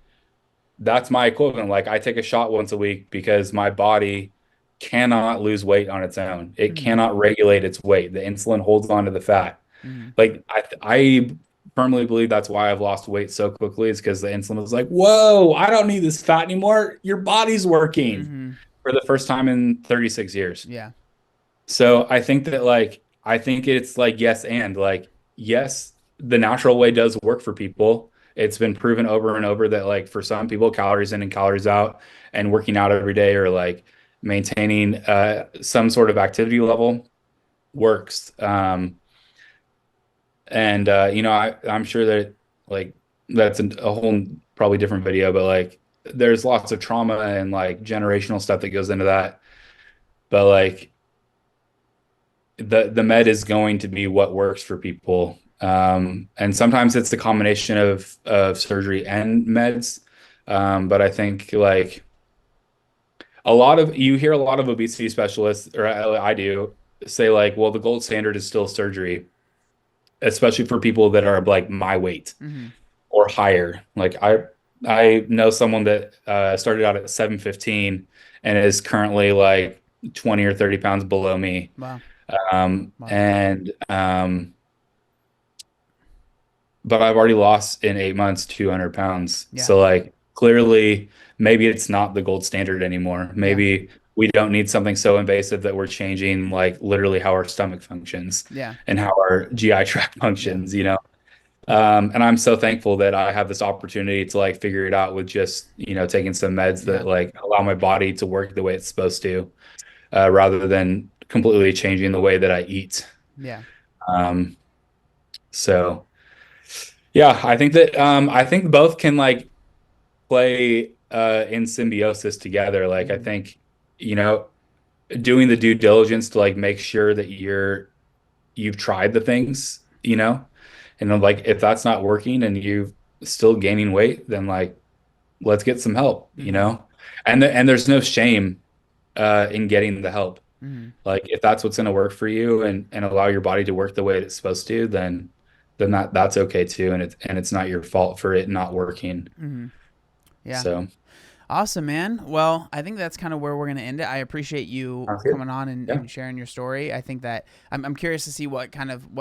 that's my equivalent. Like I take a shot once a week because my body cannot lose weight on its own. It Mm-hmm. cannot regulate its weight. The insulin holds on to the fat. Mm-hmm. Like I firmly believe that's why I've lost weight so quickly is because the insulin was like, whoa, I don't need this fat anymore. Your body's working Mm-hmm. for the first time in 36 years. Yeah. So I think that I think it's like yes and like yes, the natural way does work for people. It's been proven over and over that like for some people, calories in and calories out and working out every day or like maintaining some sort of activity level works. And I'm sure that like that's a whole probably different video, but like there's lots of trauma and like generational stuff that goes into that. But like the med is going to be what works for people. And sometimes it's the combination of surgery and meds. But I think like you hear a lot of obesity specialists, or I do, say like, well, the gold standard is still surgery, especially for people that are like my weight Mm-hmm. or higher. Like I know someone that started out at 715 and is currently like 20 or 30 pounds below me. Wow. Um, Wow. and but I've already lost in 8 months 200 pounds. Yeah. So like clearly maybe it's not the gold standard anymore. Yeah. Maybe we don't need something so invasive that we're changing like literally how our stomach functions Yeah. and how our GI tract Yeah. functions. And I'm so thankful that I have this opportunity to like figure it out with just, taking some meds Yeah. that like allow my body to work the way it's supposed to, rather than completely changing the way that I eat. Yeah. Um, so yeah, I think both can like play in symbiosis together. Like I Mm-hmm. think, you know, doing the due diligence to like make sure that you've tried the things, and then like if that's not working and you're still gaining weight, then like let's get some help, Mm-hmm. And there's no shame in getting the help. Mm-hmm. Like if that's what's going to work for you and allow your body to work the way it's supposed to, then that's okay too, and it's not your fault for it not working. Mm-hmm. Yeah. So Awesome, man. Well, I think that's kind of where we're going to end it. I appreciate you sounds good. coming on and, Yeah, and sharing your story. I think that I'm curious to see what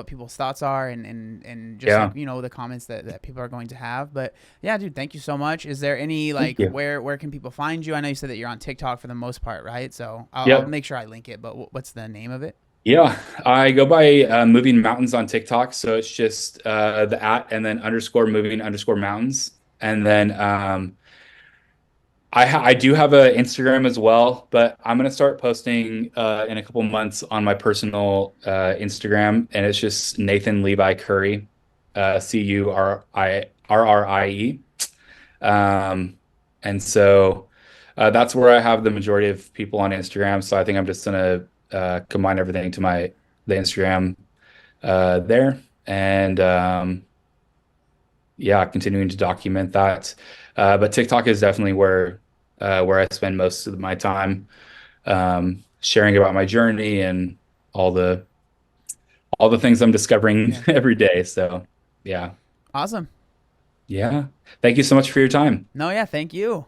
people's thoughts are and just like, yeah. the comments that people are going to have. But yeah, dude, thank you so much. Is there any Thank like you. where can people find you? I know you said that you're on TikTok for the most part, right? So I'll Yep. make sure I link it. But what's the name of it? Yeah, I go by moving mountains on TikTok, so it's just the at and then underscore moving underscore mountains, and then I do have a Instagram as well, but I'm gonna start posting in a couple months on my personal Instagram, and it's just Nathan Levi Curry, Currie. And so that's where I have the majority of people on Instagram. So I think I'm just gonna combine everything to the Instagram there, and yeah, continuing to document that. But TikTok is definitely where I spend most of my time, sharing about my journey and all the all the things I'm discovering Yeah. every day. So yeah, Awesome. yeah. Thank you so much for your time. No, yeah, thank you.